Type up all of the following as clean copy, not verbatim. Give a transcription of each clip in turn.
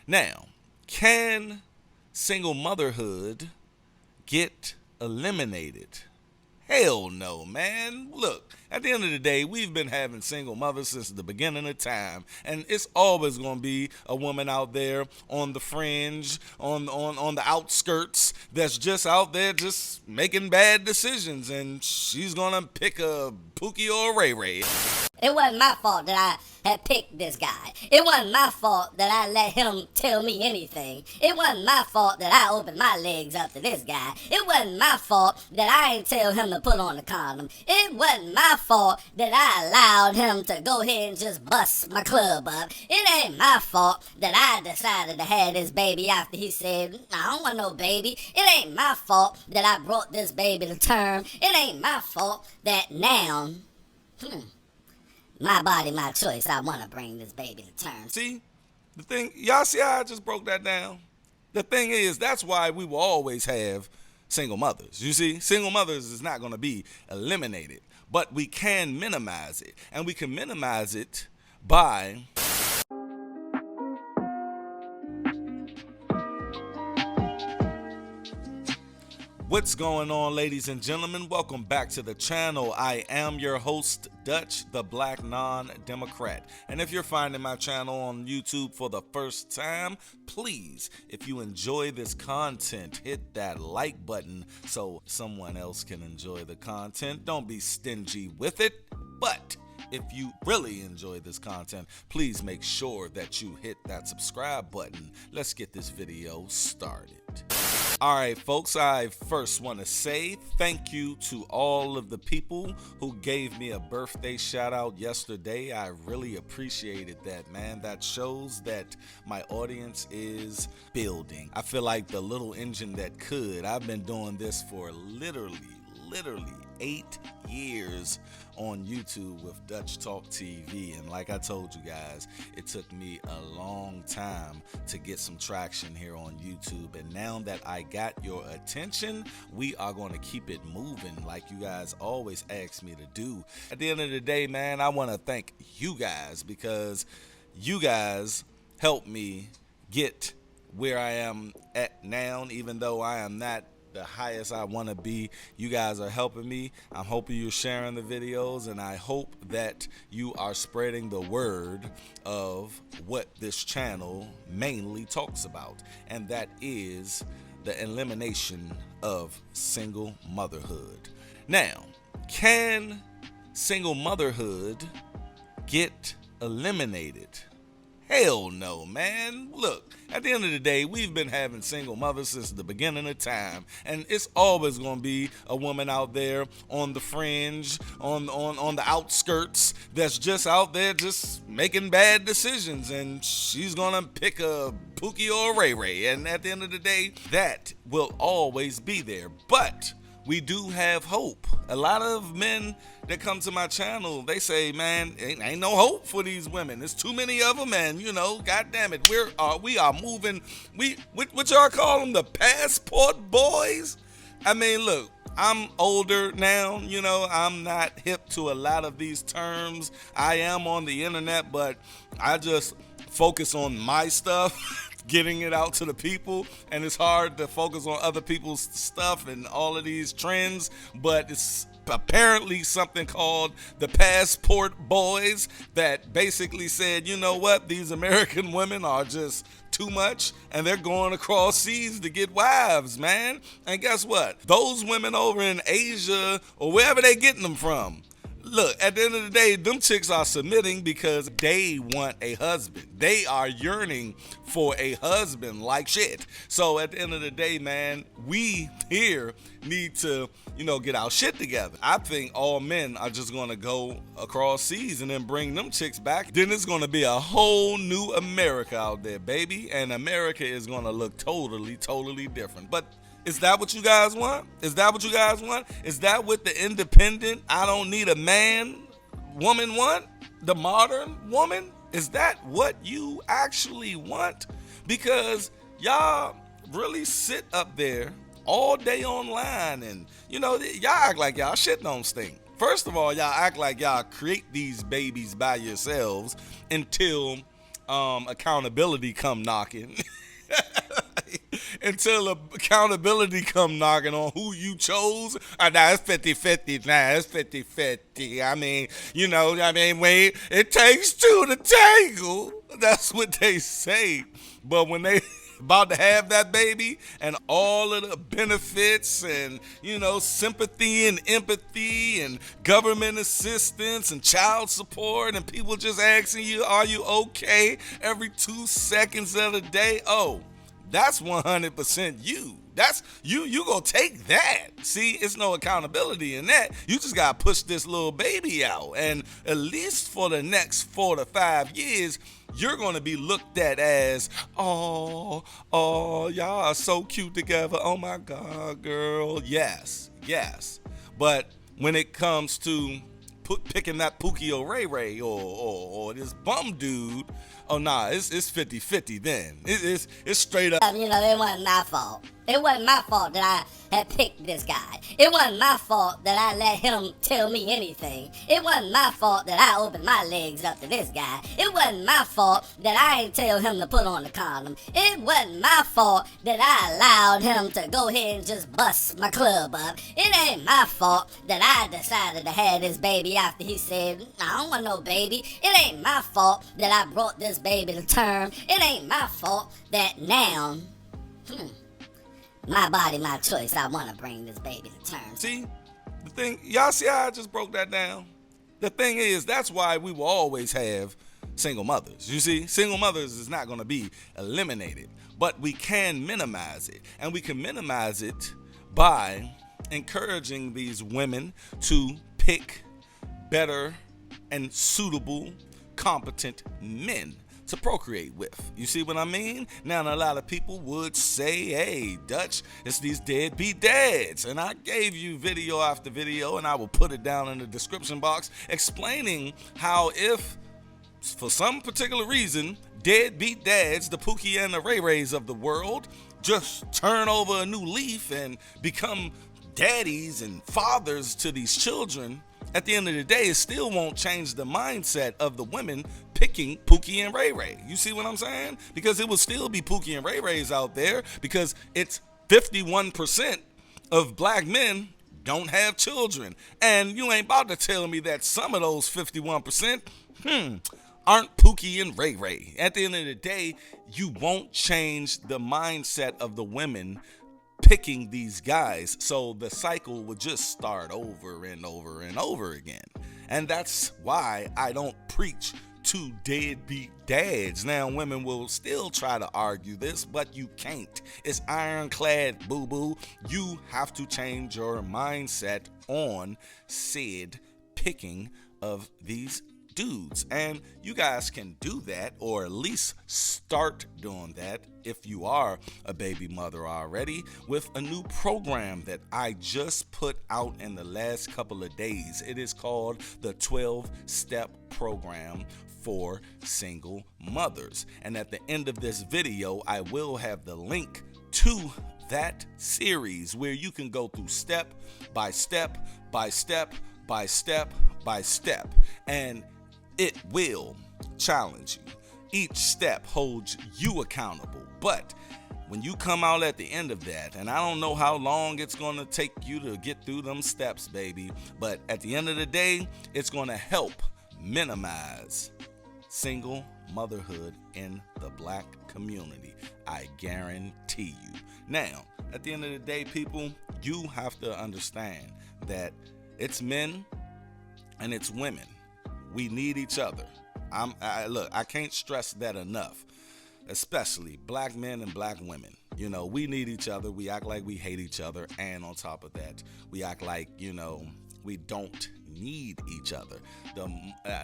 Now, can single motherhood get eliminated? Hell no, man. Look, at the end of the day, we've been having single mothers since the beginning of time, and it's always going to be a woman out there on the fringe, on the outskirts, that's just out there just making bad decisions, and she's going to pick a Pookie or a Ray Ray. It wasn't my fault that I had picked this guy. It wasn't my fault that I let him tell me anything. It wasn't my fault that I opened my legs up to this guy. It wasn't my fault that I ain't tell him to put on a condom. It wasn't my fault that I allowed him to go ahead and just bust my club up. It ain't my fault that I decided to have this baby after he said, I don't want no baby. It ain't my fault that I brought this baby to term. It ain't my fault that now, my body, my choice. I want to bring this baby to term. See, the thing, y'all see how I just broke that down? The thing is, that's why we will always have single mothers. You see, single mothers is not going to be eliminated, but we can minimize it. And we can minimize it by what's going on, ladies and gentlemen? Welcome back to the channel. I am your host, Dutch, the Black Non-Democrat. And if you're finding my channel on YouTube for the first time, please, if you enjoy this content, hit that like button so someone else can enjoy the content. Don't be stingy with it, but if you really enjoy this content, please make sure that you hit that subscribe button. Let's get this video started. All right, folks, I first want to say thank you to all of the people who gave me a birthday shout out yesterday. I really appreciated that, man. That shows that my audience is building. I feel like the little engine that could. I've been doing this for literally 8 years on YouTube with Dutch Talk TV, and like I told you guys, it took me a long time to get some traction here on YouTube, and now that I got your attention, we are going to keep it moving like you guys always ask me to do. At the end of the day, man, I want to thank you guys because you guys helped me get where I am at now, even though I am not the highest I want to be. You guys are helping me. I'm hoping you're sharing the videos, and I hope that you are spreading the word of what this channel mainly talks about, and that is the elimination of single motherhood. Now, can single motherhood get eliminated? Hell no, man. Look, at the end of the day, we've been having single mothers since the beginning of time, and it's always going to be a woman out there on the fringe, on the outskirts, that's just out there just making bad decisions, and she's going to pick a Pookie or a Ray Ray, and at the end of the day, that will always be there. But we do have hope. A lot of men that come to my channel, they say, man, ain't no hope for these women. There's too many of them, and god damn it, we are moving. What y'all call them, the passport boys? I mean, look, I'm older now, I'm not hip to a lot of these terms. I am on the internet, but I just focus on my stuff. Getting it out to the people, and it's hard to focus on other people's stuff and all of these trends, but it's apparently something called the passport boys that basically said, you know what, these American women are just too much, and they're going across seas to get wives, man. And guess what? Those women over in Asia or wherever they getting them from, look, at the end of the day, them chicks are submitting because they want a husband. They are yearning for a husband like shit. So at the end of the day, man, we here need to, get our shit together. I think all men are just going to go across seas and then bring them chicks back. Then it's going to be a whole new America out there, baby. And America is going to look totally different. But is that what you guys want? Is that what you guys want? Is that what the independent, I don't need a man, woman want? The modern woman? Is that what you actually want? Because y'all really sit up there all day online and, y'all act like y'all shit don't stink. First of all, y'all act like y'all create these babies by yourselves until accountability come knocking. Until accountability come knocking on who you chose. Nah, it's 50-50. Nah, it's 50-50. I mean, when it takes two to tangle. That's what they say. But when they about to have that baby and all of the benefits and, sympathy and empathy and government assistance and child support and people just asking you, are you okay every 2 seconds of the day? Oh, that's 100% you. That's you gonna take that. See, it's no accountability in that. You just gotta push this little baby out. And at least for the next 4 to 5 years, you're gonna be looked at as, oh, y'all are so cute together. Oh my God, girl. Yes. But when it comes to picking that Pookie or Ray Ray or this bum dude, oh nah, it's 50-50 then. It's straight up. It wasn't my fault. It wasn't my fault that I had picked this guy. It wasn't my fault that I let him tell me anything. It wasn't my fault that I opened my legs up to this guy. It wasn't my fault that I ain't tell him to put on the condom. It wasn't my fault that I allowed him to go ahead and just bust my club up. It ain't my fault that I decided to have this baby after he said, I don't want no baby. It ain't my fault that I brought this baby to term. It ain't my fault that now, my body, my choice, I want to bring this baby to term. See, the thing, y'all see how I just broke that down? The thing is, that's why we will always have single mothers. You see, single mothers is not going to be eliminated, but we can minimize it. And we can minimize it by encouraging these women to pick better and suitable, competent men to procreate with. You see what I mean? Now, a lot of people would say, hey, Dutch, it's these deadbeat dads. And I gave you video after video, and I will put it down in the description box, explaining how if, for some particular reason, deadbeat dads, the Pookie and the Ray Rays of the world, just turn over a new leaf and become daddies and fathers to these children, at the end of the day, it still won't change the mindset of the women picking Pookie and Ray Ray. You see what I'm saying? Because it will still be Pookie and Ray Rays out there, because it's 51% of black men don't have children. And you ain't about to tell me that some of those 51%, aren't Pookie and Ray Ray. At the end of the day, you won't change the mindset of the women picking these guys, so the cycle would just start over and over and over again. And that's why I don't preach to deadbeat dads. Now, women will still try to argue this, but you can't. It's ironclad, boo-boo. You have to change your mindset on said picking of these dudes. And you guys can do that, or at least start doing that if you are a baby mother already, with a new program that I just put out in the last couple of days. It is called the 12-Step Program for Single Mothers. And at the end of this video, I will have the link to that series where you can go through step by step by step by step by step, and it will challenge you. Each step holds you accountable. But when you come out at the end of that, and I don't know how long it's going to take you to get through them steps, baby, but at the end of the day, it's going to help minimize single motherhood in the black community. I guarantee you. Now, at the end of the day, people, you have to understand that it's men and it's women. We need each other. Look, I can't stress that enough, especially black men and black women. You know, we need each other. We act like we hate each other. And on top of that, we act like, we don't need each other.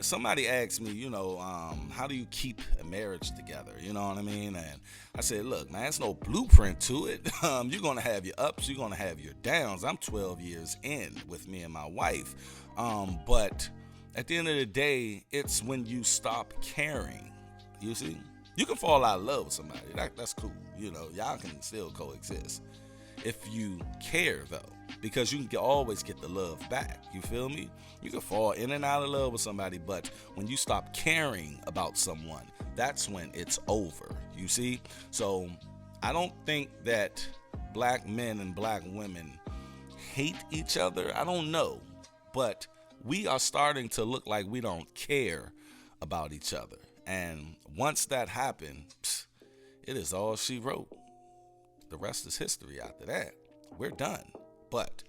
Somebody asked me, how do you keep a marriage together? You know what I mean? And I said, look, man, there's no blueprint to it. You're going to have your ups. You're going to have your downs. I'm 12 years in with me and my wife. But at the end of the day, it's when you stop caring. You see? You can fall out of love with somebody. That's cool. Y'all can still coexist. If you care, though, because you can always get the love back. You feel me? You can fall in and out of love with somebody, but when you stop caring about someone, that's when it's over. You see? So I don't think that black men and black women hate each other. I don't know. But we are starting to look like we don't care about each other. And once that happened, it is all she wrote. The rest is history after that. We're done. But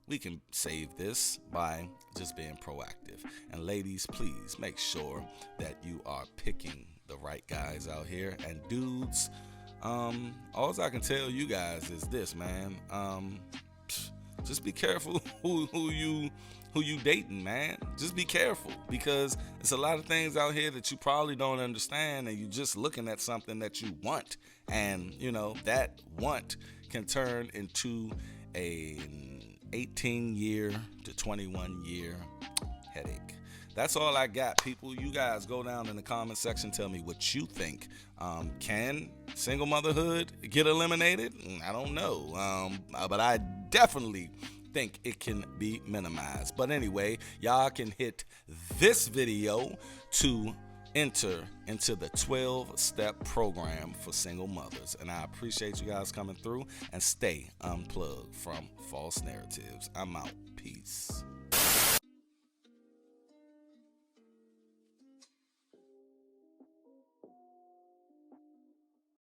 we can save this by just being proactive. And ladies, please make sure that you are picking the right guys out here. And dudes, all I can tell you guys is this, man. Just be careful who you dating, man. Just be careful, because it's a lot of things out here that you probably don't understand, and you're just looking at something that you want, and that want can turn into an 18-year to 21-year headache. That's all I got, people. You guys go down in the comment section, tell me what you think. Can single motherhood get eliminated? I don't know, but I definitely think it can be minimized. But anyway, y'all can hit this video to enter into the 12-step program for single mothers. And I appreciate you guys coming through, and stay unplugged from false narratives. I'm out. Peace.